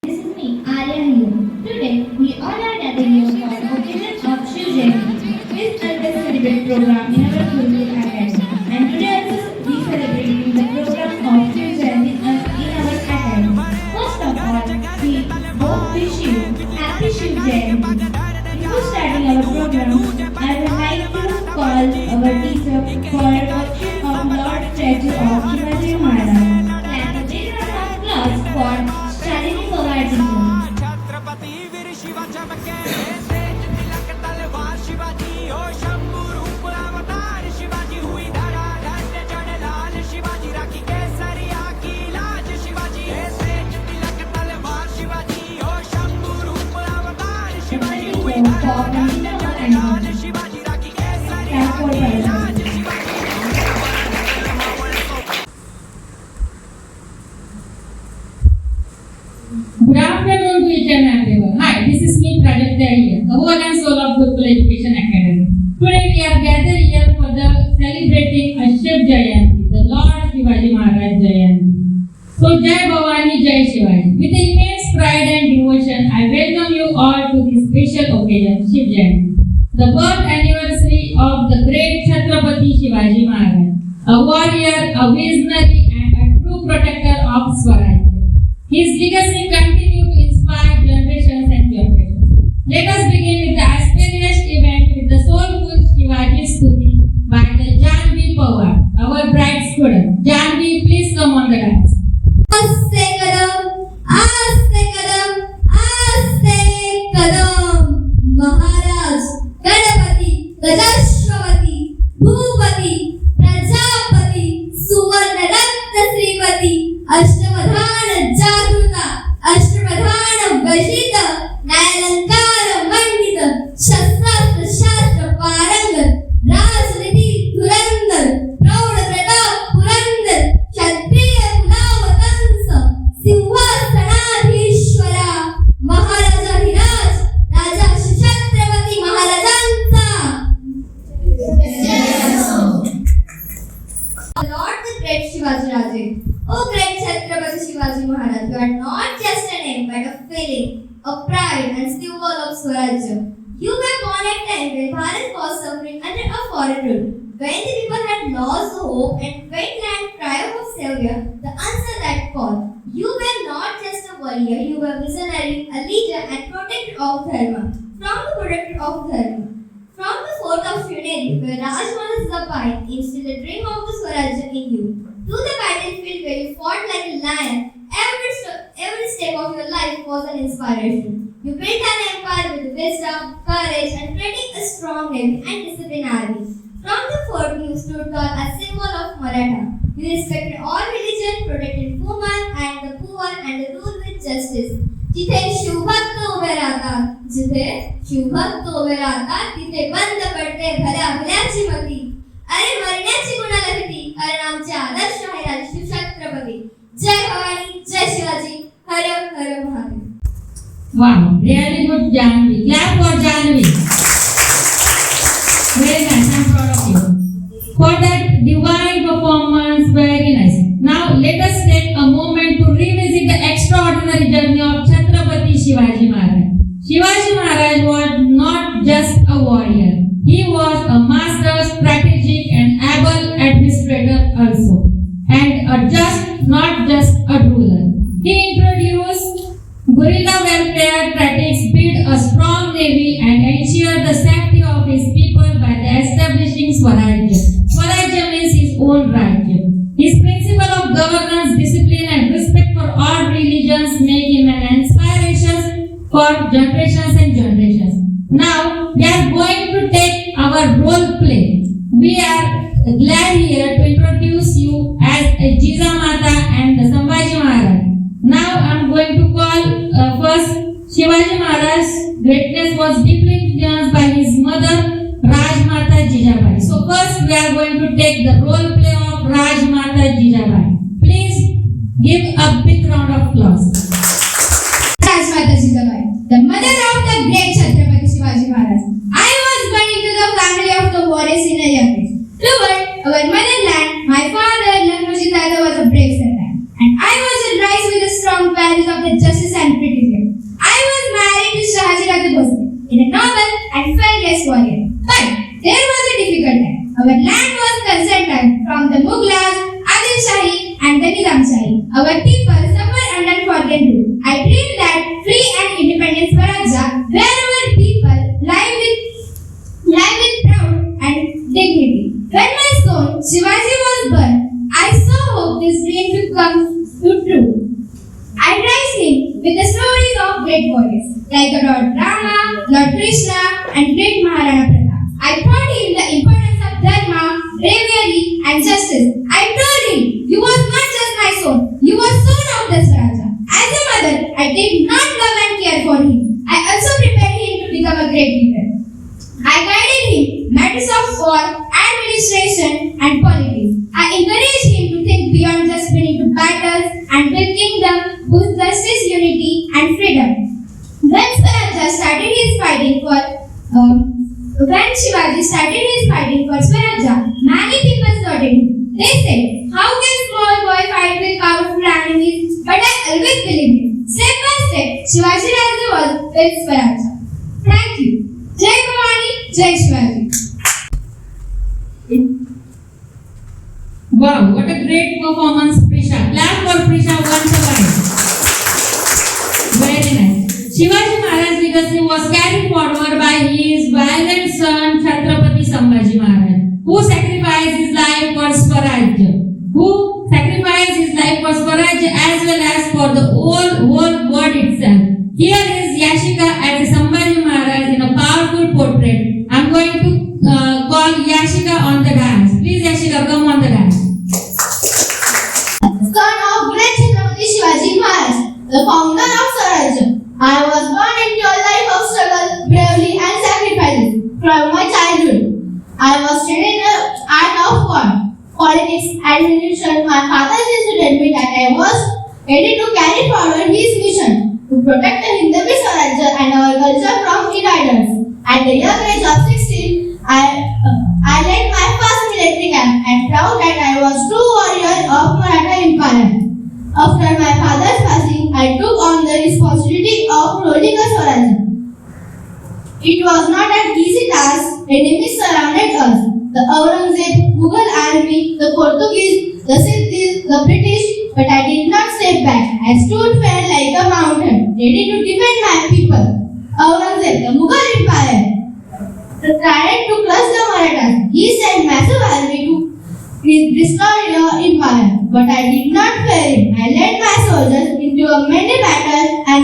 This is me, Arya here. Today, we all are gathered here for the occasion of Shiv Jayanti, this celebrate program in our Gurukul Academy. And today also we celebrating the program of Shiv Jayanti in our academy. First of all, we both wish you happy Shiv Jayanti. Before starting our program, I would like to call our teacher for a worship of Lord Statue of Shivaji Maharaj. Clap a big round of applause for Shalini Pawar teacher. Chhatrapati वीर शिवा चमके तेज तिलक तलवार शिवाजी हो शंभू रूप अवतार शिवाजी हुई धड़ा धड़ चढ़ लाल शिवाजी राखी केसरिया की लाज शिवाजी है तेज तिलक तलवार शिवाजी हो शंभू रूप अवतार शिवाजी हुई धड़ा धड़ चढ़ लाल शिवाजी राखी केसरिया की लाज Good afternoon to each and everyone. Hi, this is me Prajakta here, the whole and soul of Gurukul Education Academy. Today we are gathered here for the celebrating a Shiv Jayanti, the Lord Shivaji Maharaj Jayanti. So Jai Bhavani, Jai Shivaji. With immense pride and devotion, I welcome you all to this special occasion, Shiv Jayanti, the birth anniversary of the great Chhatrapati Shivaji Maharaj, a warrior, a visionary and a true protector of Swaraj. His legacy continues to inspire generations and generations. Let us begin with the auspicious event with the soulful Shivaji Stuti by the Janvi Pawar, our bright student. Janvi, please come on the dance. Aste kadam, aste kadam, aste kadam. Maharaj, Ganapati, Gajashwapati, Bhupati, Prajapati, Suvarna Ratna Sripati, Ashtamadhana Jagruta, Ashtamadhana Vashita, Nayalankara Mandita, Shastrastra Shastra Parangar, Rajniti Dhurandhar, Prauda Pratap Purandar, Kshatriya Kulavatansa, Simhasanadhishwara, Maharaja Hiraj, Raja Chhatrapati Maharajansa. Lord the great Shivaji Raje. Oh great Chhatrapati Shivaji Maharaj, you are not just a name but a feeling, a pride and symbol of Swarajya. You were born at time when Bharat was suffering under a foreign rule. When the people had lost the hope and went land cry of savior, the answer that call. You were not just a warrior, you were visionary, a leader and protector of Dharma. From the protector of Dharma. From the fort of Shivneri, where Rajmanas Zapai instilled a dream of the Swarajya in you. To the battlefield where you fought like a lion, every step of your life was an inspiration. You built an empire with wisdom, courage, and creating a strong navy and disciplined army. From the fort, you stood tall as symbol of Maratha. You respected all religion, protected women and the poor, and ruled with justice. जिथे शिवभक्त उभे राहतात, जिथे शिवभक्त उभे राहतात, तिथे बंद पडते भल्या भल्याची मती. अरे मरण्याची कुणाला भीती, कारण आमचे आदर्श आहे राजश्री छत्रपती. जय भवानी, जय शिवाजी, हर हर Mahadev. Wow, really good Janvi. Clap for Janvi. Very nice, I'm proud of you. For that divine performance, very nice. Now let us take a moment to revisit the extraordinary journey of Chhatrapati Shivaji Maharaj. Shivaji Maharaj was not just a warrior. He was a master, strategic and able administrator also. And not just a ruler. He introduced guerrilla warfare tactics, built a strong navy and ensured the safety of his people by establishing Swarajya. Swarajya means his own Rajya. His principle of governance, discipline and respect for all religions make him an inspiration for generations and generations. Now, we are going to take our role play. We are glad here to introduce you as Jijamata and the Sambhaji Maharaj. Now, I am going to call first Shivaji Maharaj's greatness was deeply influenced by his mother Rajmata Jijabai. So first we are going to take the role play of Rajmata Jijabai. Please give a big round of applause. Rajmata Jijabai, the mother of the great Chhatrapati Shivaji Maharaj. I was born into the family of the warriors in a young age. Toward our motherland, my father Lakshmiji Dada was a brave servant, and I was raised with the strong values of the justice and pretty. with the stories of great warriors like Lord Rama, Lord Krishna, and great Maharana Pratap. I taught him the importance of dharma, bravery, and justice. I told him, "You was not just my son, you were son of the Swaraja." As a mother, I did not love and care for him. I also prepared him to become a great leader. I guided him matters of war, administration, and politics. I encouraged him to think beyond just winning to battles and build kingdom with justice, unity, and freedom. When Shivaji started his fighting for Swaraja, many people doubted him. They said, "How can small boy fight with powerful enemies?" But I always believed him. Step by step, Shivaji Raja was with Swaraja. Thank you. Jai Bhavani, Jai Shivaji. Wow, what a great performance, Prisha. Clap for Prisha once again. Very nice. Shivaji Maharaj's legacy was carried forward by his valiant son Chhatrapati Sambhaji Maharaj, who sacrificed his life for Swarajya, as well as for the whole world itself. Here is Yashika as Sambhaji Maharaj in a powerful portrait. I'm going to call Yashika on the dance. Please, Yashika, come on the dance. Son of great Chhatrapati Shivaji Maharaj, the founder of Swarajya. I was born into a life of struggle, bravery, and sacrifices from my childhood. I was trained in the art of war, politics, and religion. My father used to tell me that I was ready to carry forward his mission to protect the Hindu Swarajya and our culture from invaders. At the young age of 16, I led my first military camp and proud that I was true warrior of Maratha Empire. After my father's passing, I took on the responsibility of ruling a Swarajya. It was not an easy task. Enemies surrounded us. The Aurangzeb, Mughal army, the Portuguese, the Siddhis, the British, but I did not step back. I stood firm like a mountain, ready to defend my people. Aurangzeb, the Mughal Empire, tried to crush the Marathas. He sent massive army to destroy the empire, but I did not fear him. I led my soldiers into many battles and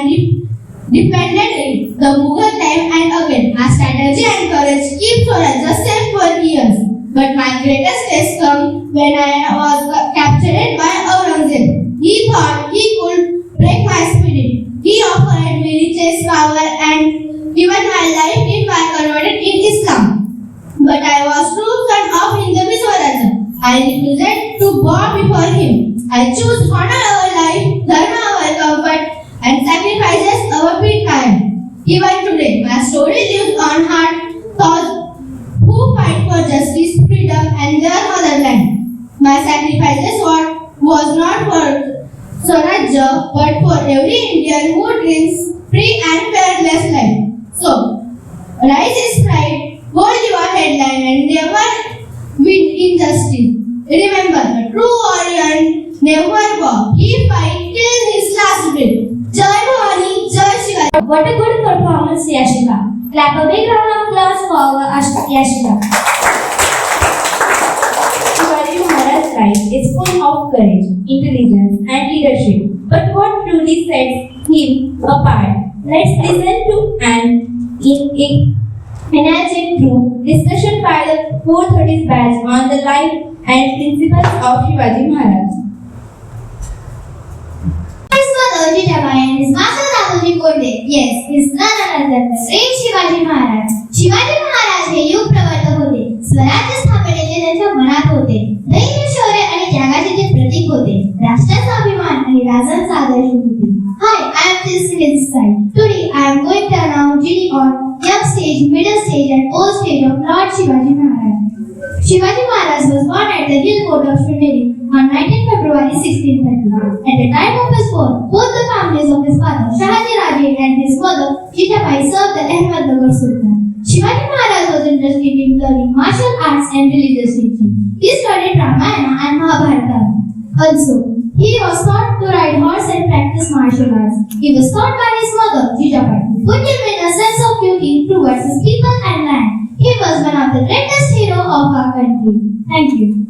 defended it the Mughal time and again. My strategy and courage keep Swarajya safe for years. But my greatest test came when I was captured by Aurangzeb. He thought he could break my spirit. He offered me riches, power, and even my life if I converted in Islam. But I was true son of Hindu Swarajya. I refused to bow before him. I choose honor our life, dharma our comfort, and sacrifices our free time. Even today, my story lives on heart thoughts who fight for justice, freedom, and their motherland. My sacrifices was not for Swarajya, but for every Indian who dreams free and fearless life. So, rise is pride, hold your headline, and never with injustice. Remember, a true warrior never bow. He fight till his last breath. Jai Bhavani, Jai Shivaji. What a good performance, Yashika. Clap a big round of applause for our Yashika. Shivaji Maharaj's life is full of courage, intelligence, and leadership. But what truly sets him apart? Let's listen to an energetic group discussion by the 430's batch on the life and principles of Shivaji Maharaj. His mother Jitabai and his master Dadoji Konde. Yes, his none other than the same Shivaji Maharaj. Shivaji Maharaj हे युग प्रवर्तक होते. स्वराज्य स्थापनेचे त्यांच्या मनात होते. धैर्य, शौर्य आणि त्यागाचे ते प्रतीक होते. राष्ट्राचा अभिमान आणि राजांचा आदर्श होते. Hi, I am Tilsini this side. Today I am going to announce Giri on young stage, middle stage, and old stage of Lord Shivaji Maharaj. Shivaji Maharaj was born at the hill fort of Srinagar on 19 February 1630. At the time of his birth, both the families of his father Shahaji Raje and his mother Jitabai served the Ahmednagar Sultan. Shivaji Maharaj was interested in learning martial arts and religious teaching. He studied Ramayana and Mahabharata. Also, he was taught to ride horse and practice martial arts. He was taught by his mother Jitabai, put him in a sense of duty towards his people and land. He was one of the greatest heroes of our country. Thank you.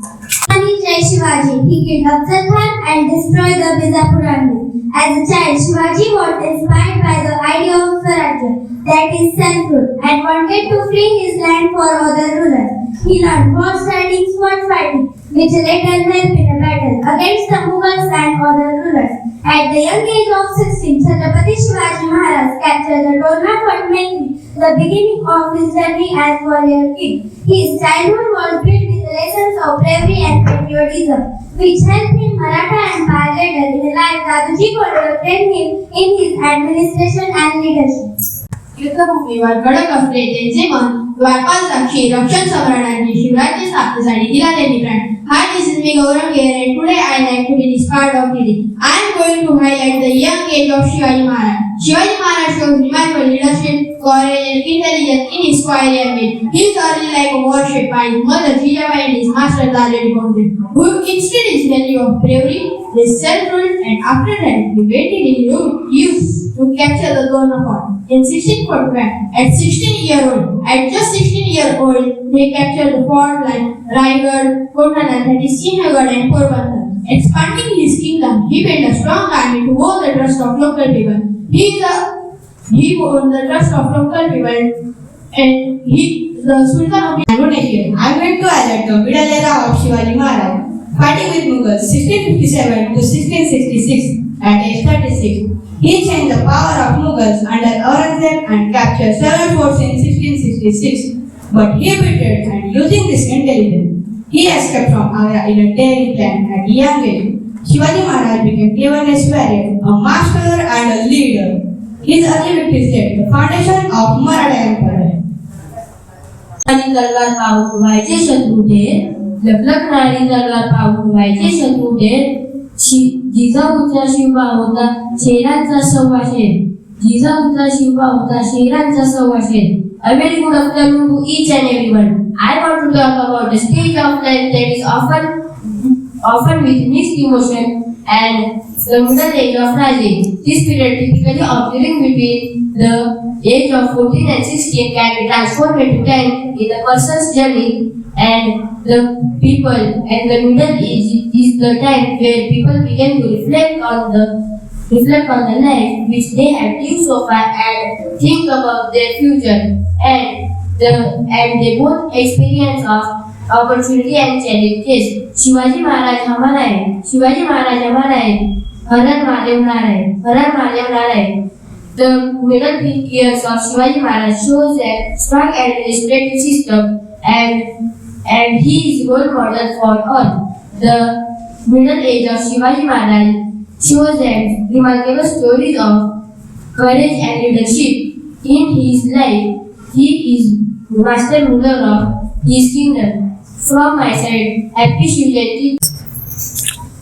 Rani Jai Shivaji. He killed Afzal Khan and destroyed the Bijapur army. As a child, Shivaji was inspired by the idea of Swarajya, that is self-rule, and wanted to free his land for other rulers. He learned horse riding, sword fighting, which later helped in a battle against the Mughals and other rulers. At the young age of 16, Chhatrapati Shivaji Maharaj captured the Tolna Fort, making the beginning of his journey as warrior king. His childhood was built with lessons of bravery and patriotism, which helped him Maratha Empire later in life. Daduji Koндar trained him in his administration and leadership. युद्धभूमीवर कडक असले त्यांचे मन द्वारपाल साक्षी रक्षण सम्राटांनी शिवराज्य स्थापनेसाठी दिला त्यांनी प्राण. Hi, this is me Gaurav here and today I like to be this part of reading. I am going to highlight the young age of Shivaji Maharaj. Shivaji Maharaj shows remarkable leadership, courage and intelligence in his fiery age. His early life was shaped by his mother Jijabai and his master Raja Gonde, who instilled his value of bravery, his self-rule, and after that he waited in youth to capture the Tolna Fort. In 1645, at just 16 years old, they captured the fort like Raigad, Kotana, that is Srinagar and Porbandar. Expanding his kingdom, he built a strong army to won the trust of local people. He won the trust of local people and the Sultan of Bhubaneswar. I am going to highlight the middle era of Shivaji Maharaj. Fighting with Mughals 1657 to 1666 at age 36. He changed the power of Mughals under Aurangzeb and captured several forts in 1666. But he betrayed and using this intelligence, he escaped from Agra in a daring plan at a young age. Shivaji Maharaj became cleverness warrior, a master and a leader. His early victories laid the foundation of Maratha Empire. आणि तलवार पाहून व्हायचे शत्रू ढेर, लखलखणारी तलवार पाहून व्हायचे शत्रू ढेर. जिजाऊचा शिवबा होता शेरांचा सव्वाशेर, जिजाऊचा शिवबा होता शेरांचा सव्वाशेर. A very good afternoon to each and everyone. I want to talk about the stage of life that is often with mixed emotion and the middle age of rising. This period typically occurring between the age of 14 and 16 can be transformed into time in a person's journey, and the people and the middle age is the time where people begin to reflect on the life which they have lived so far and think about their future, and they both experience of opportunity and challenges. Shivaji Maharaj हमारा है, शिवाजी महाराज हमारा है, हरण Mahadev Narayan. The middle years of Shivaji Maharaj shows a strong administrative system and he is role model for all. The middle age of Shivaji Maharaj shows them remarkable stories of courage and leadership. In his life, he is master ruler of his kingdom. From my side, happy Shiv Jayanti.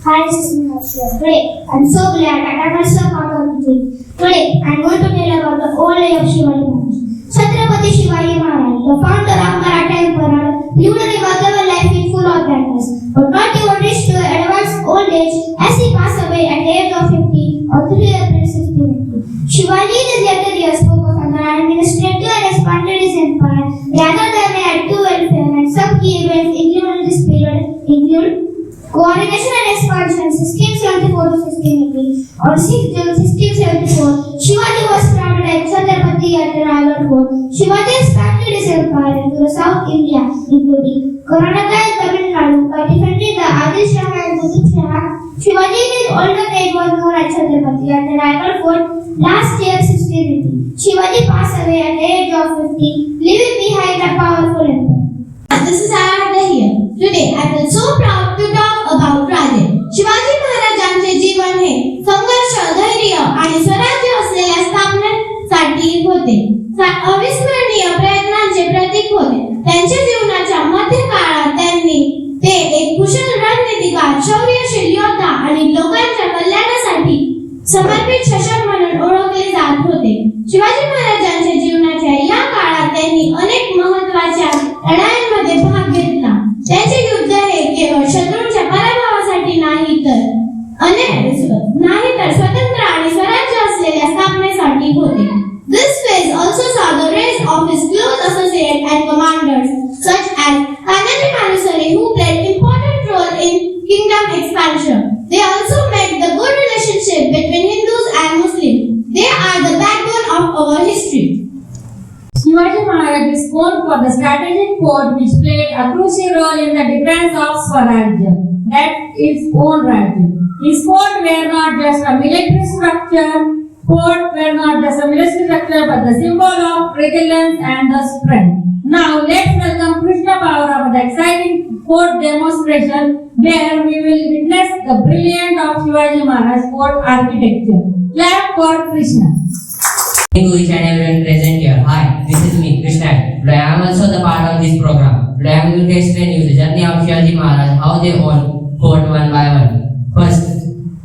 Hi, this is Mihashia. Today, I'm so glad that I was a part of the Today, I'm going to tell about the old age of Shivaji Maharaj. Chhatrapati Shivaji Maharaj, the founder of Maratha Empire, lived a remarkable life in full of brightness, but not even reached to advanced old age as he passed away at the age of 50 on 3 April 1680. Shivaji in his later years focused on the administrative and expanded his empire, rather than active welfare, and some key events included in this period include coordination and expansion 1674 to 1680. On 6 June 1674, Shivaji was crowned as Chhatrapati at the Raigad Fort. Shivaji expanded his empire into the South India, including Karnataka and Tamil Nadu, by defending the Adil Shah and Qutub Shah. Shivaji in his older age was known as Chhatrapati at the Raigad Fort last year 1680. Shivaji passed away at the age of 50, leaving behind a powerful empire. This is Aradhya here. Today I feel so proud to talk about Raje. Shivaji महाराजांचे जीवन हे संघर्ष, धैर्य आणि स्वराज्य असलेल्या स्थापनेसाठी होते. अविस्मरणीय प्रयत्नांचे प्रतीक होते. त्यांच्या जीवनाच्या मध्य काळात ते एक कुशल रणनीतिकार, शौर्यशील योद्धा आणि लोकांच्या कल्याणासाठी समर्पित शासक म्हणून ओळखले जात होते. शिवाजी महाराजांच्या जीवनाच्या या काळात त्यांनी अनेक महत्त्वाच्या लढाईमध्ये भाग घेतला. त्यांचे युद्ध हे केवळ शत्रूंच्या पराभवासाठी नाही तर स्वतंत्र आणि स्वराज्य असलेल्या स्थापनेसाठी होते. This phase also saw the rise of his close associates and commanders our history. Shivaji Maharaj is known for the strategic fort which played a crucial role in the defense of Swarajya, that its own Rajya. His fort were not just a military structure, but the symbol of resilience and the strength. Now let's welcome Krishna Pavara for the exciting fort demonstration where we will witness the brilliance of Shivaji Maharaj fort architecture. Clap for Krishna. To each and everyone present here. Hi, this is me, Krishna. Today I am also the part of this program. Today I am going to explain you the journey of Shivaji Maharaj, how they own fort one by one. First,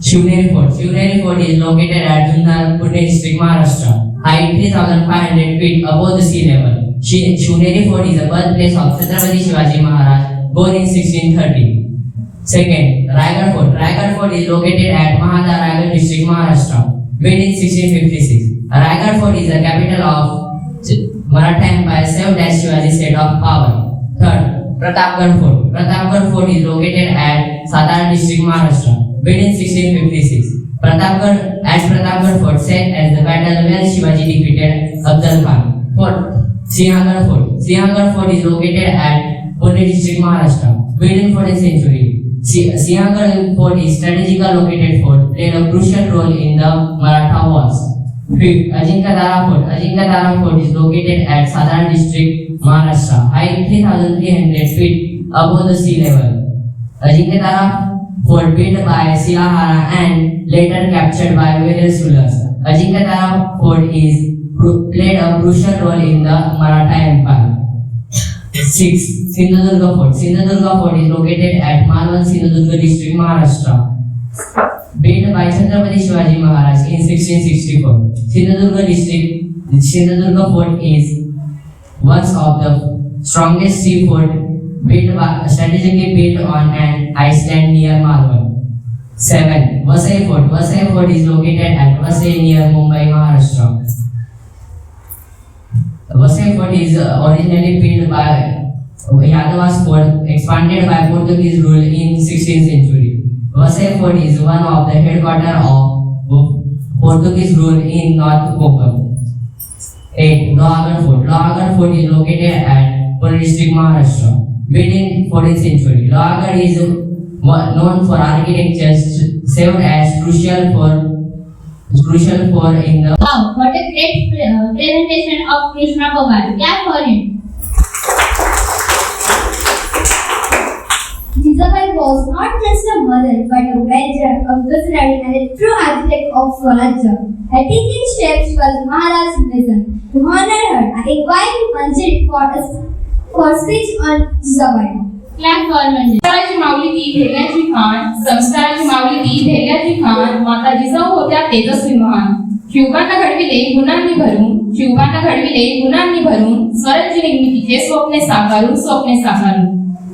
Shivneri Fort. Shivneri Fort is located at Junar, Pune district, Maharashtra. Height 3,500 feet above the sea level. Shivneri Fort is the birthplace of Chhatrapati Shivaji Maharaj, born in 1630. Second, Raigad Fort. Raigad Fort is located at Mahada, Raigad district, Maharashtra, built in 1656. Raigad Fort is the capital of Maratha Empire, served as Shivaji's seat of power. Third, Pratapgarh Fort. Pratapgarh Fort is located at Satara district, Maharashtra, built in 1656. Pratapgarh Fort served as the battle where Shivaji defeated Afzal Khan. Fourth, Sinhagad Fort. Sinhagad Fort is located at Pune district, Maharashtra, built in 14th century. Sinhagad Fort is strategically located fort, played a crucial role in the Maratha wars. Fifth, Ajinkatara Fort. Ajinkatara Fort is located at Satara district, Maharashtra, height 3,300 feet above the sea level. Ajinkatara Fort built by Silahara and later captured by various rulers. Ajinkatara Fort played a crucial role in the Maratha Empire. 6. Sindhudurga Fort. Sindhudurga Fort is located at Malwan, Sindhudurga district, Maharashtra, built by Chhatrapati Shivaji Maharaj in 1664. Sindhudurga Fort is one of the strongest sea fort strategically built on an island near Malwan. 7. Vasai Fort. Vasai Fort is located at Vasai near Mumbai, Maharashtra. Vasai Fort is originally built by Yadavas Fort, expanded by Portuguese rule in 16th century. Vasai Fort is one of the headquarters of Portuguese rule in North Konkan. 8. Lohagarh Fort. Lohagarh Fort is located at Pune district, Maharashtra, built in 14th century. Lohagarh is known for architecture, served as crucial for in the. Wow, what a great presentation of Krishna Pavara. Clap for him. Jijabai was not just a mother but a veteran, a visionary and a true architect of Swarajya. Her teaching steps was Maharaj's mission. To honor her, I invite Manjit for speech on Jijabai. Clap for Manjit. संस्काराची माऊली ती धैर्याची खान, संस्काराची माऊली ती धैर्याची खान, माता जिजाऊ होत्या तेजस्वी महान. शिवबांना घडविले गुणांनी भरून, स्वराज्य निर्मितीचे स्वप्ने साकारून.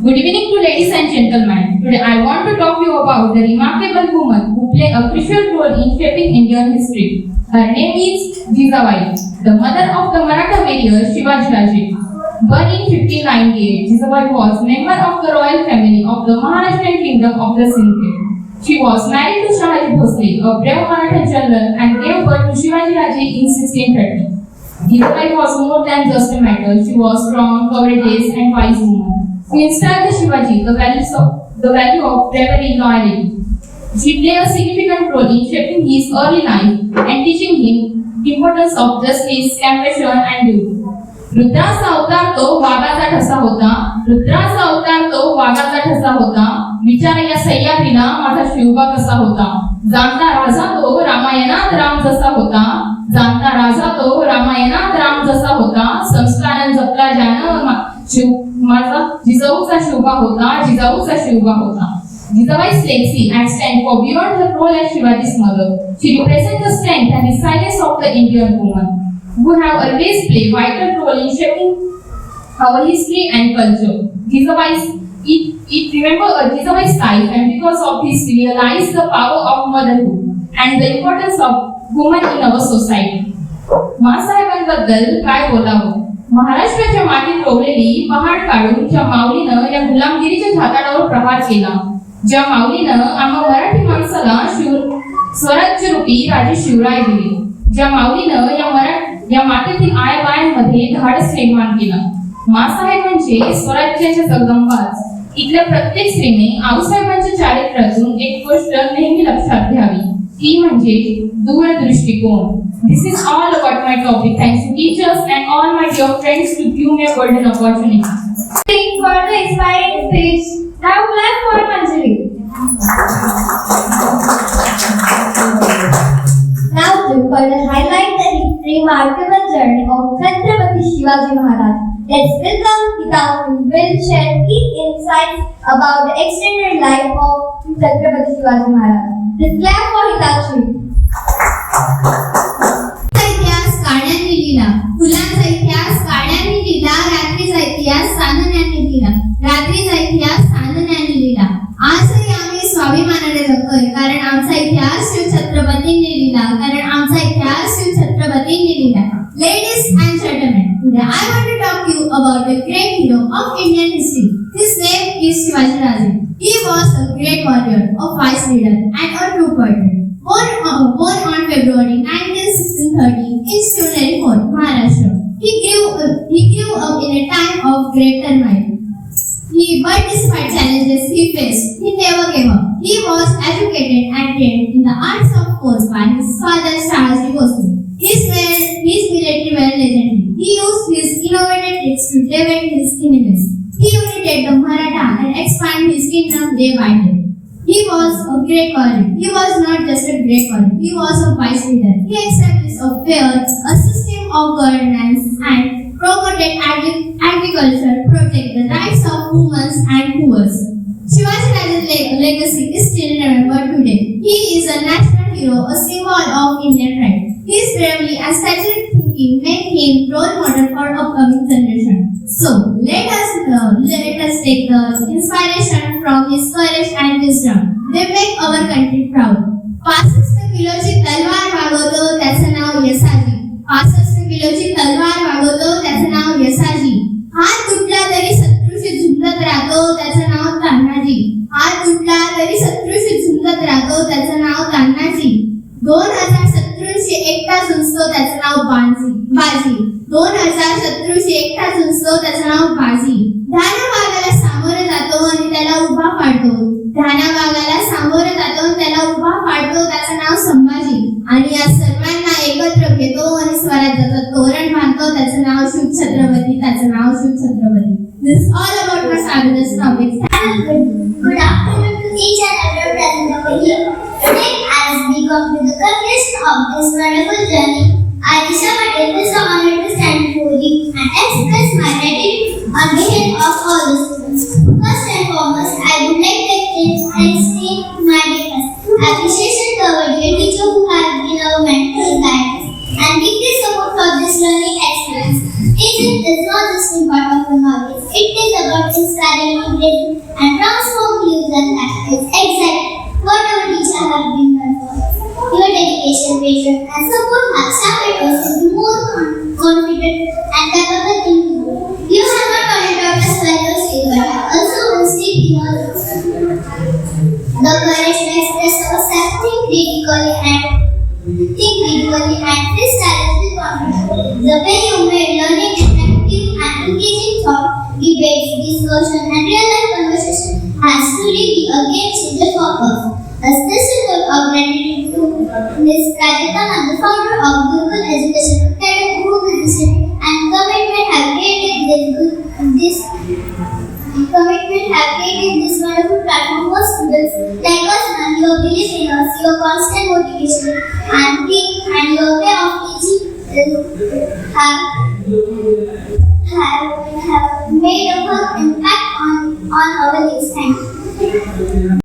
Good evening to ladies and gentlemen. Today I want to talk to you about the remarkable woman who played a crucial role in shaping Indian history. Her name is Jijabai, the mother of the Maratha warrior Shivaji Raje. Born in 1598, Jijabai was member of the royal family of the Maharashtrian kingdom of the Sindh. She was married to Shahaji Bhosle, a brave Maratha general, and gave birth to Shivaji Raje in 1630. Jijabai was more than just a matter. She was strong, courageous, and wise woman. She instilled the Shivaji the value of bravery and loyalty. She played a significant role in shaping his early life and teaching him the importance of justice, compassion, and duty. रुद्राचा अवतार तो वाघाचा ठसा होता. विचार या सह्याद्रीला माझा शिवबा कसा होता. जाणता राजा तो रामायणात राम जसा होता. संस्कारान जपला ज्यानं माझा जिजाऊचा शिवबा होता. Jijabai's legacy extends for beyond her role as Shivaji's mother. She represents the strength and resilience of the Indian woman, who have always played vital role in shaping our history and culture. Jijabai's life, and because of this realized the power of motherhood and the importance of women in our society. मासाहेबांबद्दल काय बोलावं. महाराष्ट्राच्या मातीत रोवलेली पहाड काढून ज्या माऊलीनं या गुलामगिरीच्या झाताडावर प्रहार केला, ज्या माऊलीनं आम्हा मराठी माणसाला स्वराज्य रूपी राजे शिवराय दिले, ज्या माऊलीनं या या मातेतील आईबायांमध्ये धाडस निर्माण केलं. माँसाहेब म्हणजे स्वराज्याच्या जगदंबाच. इथल्या प्रत्येक स्त्रीने आऊसाहेबांच्या चारित्र्यातून एक गोष्ट नेहमी लक्षात घ्यावी, ती म्हणजे दूरदृष्टिकोन. This is all about my topic. Thanks to teachers and all my dear friends to give me a golden opportunity. For the inspiring speech, now clap for Manjari. Now to further highlight the remarkable journey of Chhatrapati Shivaji Maharaj, let's welcome Hitachi, who will share key insights about the extended life of Chhatrapati Shivaji Maharaj. Let's clap for Hitachi. इतिहास काढ्यांनी लिहिला, फुलांचा इतिहास काढ्यांनी लिहिला, रात्रीचा इतिहास चांदण्याने लिहिला, रात्रीचा इतिहास चांदण्याने लिहिला. आजही आम्ही स्वाभिमानाने जगतोय, कारण आमचा इतिहास शिव छत्रपतींनी लिहिला, कारण आमचा इतिहास शिव छत्रपतींनी लिहिला. Ladies and gentlemen, today I want to talk to you about the great hero of Indian history. His name is Shivaji Raje. He was a great warrior, a wise leader, and a true patriot. Born on February 19, 1630 in Shivneri Fort, Maharashtra. He grew up in a time of great turmoil. But despite challenges he faced, he never gave up. He was educated and trained in the arts of war by his father Shahaji Bhosle. His military were legendary. He used his innovative tricks to defeat his enemies. He united the Maratha and expanded his kingdom day by day. He was a great warrior. He was not just a great warrior, he was a wise leader. He established a fair, a system of governance and promoted agriculture, protect the rights of women and poor. Shivaji Raja's legacy is still remembered today. He is a national hero, a symbol of Indian pride. His bravery and strategic thinking make him role model for upcoming generation. So let us take the inspiration from his courage and wisdom. They make our country proud. 65 किलोची तलवार वागवतो त्याचं नाव यसाजी. 65 किलोची तलवार वागवतो त्याचं नाव यसाजी. हात तुटला तरी शत्रूशी झुंजत राहतो त्याचं नाव तान्हाजी. हात तुटला तरी शत्रूशी झुंजत राहतो त्याचं नाव तान्हाजी. 2000 शत्रूंशी एकटा झुंजतो त्याचं नाव बाजी. 2000 शत्रूंशी एकटा झुंजतो त्याचं नाव बाजी. ध्यानवागाला सामोरे जातो आणि त्याला उभा पाडतो. ध्यानवागाला सामोरे जातो आणि त्याला उभा पाडतो त्याचं नाव संभाजी. आणि या सर्वांना एकत्र घेतो आणि स्वराज्याचं तोरण बांधतो त्याचं नाव शिव छत्रपती. त्याचं नाव Shiv Chhatrapati. This is all about my fabulous topic. Good afternoon to each and every present over here. Today, as we come to the conclusion of this wonderful journey, I, Disha Patel, is honored to stand before you and express my gratitude on behalf of all the students. First and foremost, I would like to extend my deepest appreciation to our dear teacher who have been our mentor guides and give this support for this learning experience. Teaching is not just in part of the knowledge, it is about inspiring, motivating, and transforming lives and lives. It's exactly what our teacher have been done for. Your dedication, patience, and support have shaped us into more confident and capable individuals. You have not only taught us values, but have also instilled in us the courage to express ourselves, think critically and face challenges with confidence. The way you made learning attractive and engaging thought, debates, discussion, and real-life conversation has truly been a game changer for us. A special note of gratitude to Ms. Prajakana, the founder of Gurukul Education Academy, who visited and commitment have created this wonderful platform for students like us, and your belief in us, your constant motivation and your way of teaching have made a firm impact on our lives. Thank you.